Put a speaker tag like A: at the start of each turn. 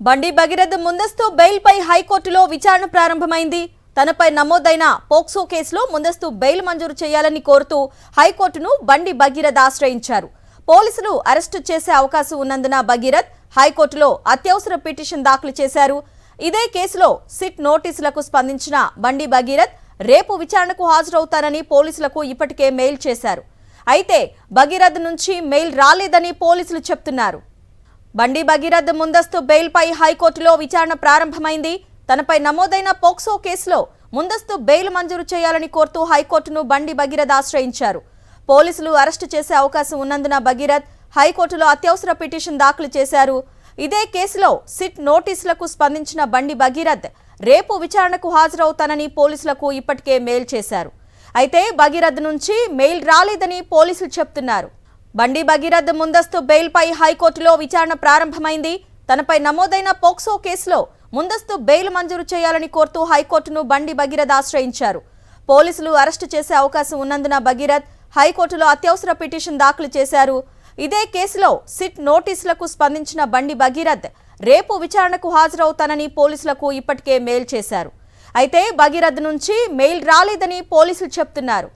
A: బండి భగీరథ్ ముందస్తు బెయిల్పై హైకోర్టులో విచారణ ప్రారంభమైంది. తనపై నమోదైన పోక్సో కేసులో ముందస్తు బెయిల్ మంజూరు చేయాలని కోరుతూ హైకోర్టును బండి భగీరథ్ ఆశ్రయించారు. పోలీసులు అరెస్టు చేసే అవకాశం ఉన్నందున భగీరథ్ హైకోర్టులో అత్యవసర పిటిషన్ దాఖలు చేశారు. ఇదే కేసులో సిట్ నోటీసులకు స్పందించిన బండి భగీరథ్ రేపు విచారణకు హాజరవుతారని పోలీసులకు ఇప్పటికే మెయిల్ చేశారు. అయితే భగీరథ్ నుంచి మెయిల్ రాలేదని పోలీసులు చెప్తున్నారు. బండి భగీరథ్ ముందస్తు బెయిల్పై హైకోర్టులో విచారణ ప్రారంభమైంది. తనపై నమోదైన పోక్సో కేసులో ముందస్తు బెయిల్ మంజూరు చేయాలని కోరుతూ హైకోర్టును బండి భగీరథ్ ఆశ్రయించారు. పోలీసులు అరెస్టు చేసే అవకాశం ఉన్నందున భగీరథ్ హైకోర్టులో అత్యవసర పిటిషన్ దాఖలు చేశారు. ఇదే కేసులో సిట్ నోటీసులకు స్పందించిన బండి భగీరథ్ రేపు విచారణకు హాజరవుతానని పోలీసులకు ఇప్పటికే మెయిల్ చేశారు. అయితే భగీరథ్ నుంచి మెయిల్ రాలేదని పోలీసులు చెప్తున్నారు. బండి భగీరథ్ ముందస్తు బెయిల్పై హైకోర్టులో విచారణ ప్రారంభమైంది. తనపై నమోదైన పోక్సో కేసులో ముందస్తు బెయిల్ మంజూరు చేయాలని కోరుతూ హైకోర్టును బండి భగీరథ్ ఆశ్రయించారు. పోలీసులు అరెస్టు చేసే అవకాశం ఉన్నందున భగీరథ్ హైకోర్టులో అత్యవసర పిటిషన్ దాఖలు చేశారు. ఇదే కేసులో సిట్ నోటీసులకు స్పందించిన బండి భగీరథ్ రేపు విచారణకు హాజరవుతానని పోలీసులకు ఇప్పటికే మెయిల్ చేశారు. అయితే భగీరథ్ నుంచి మెయిల్ రాలేదని పోలీసులు చెప్తున్నారు.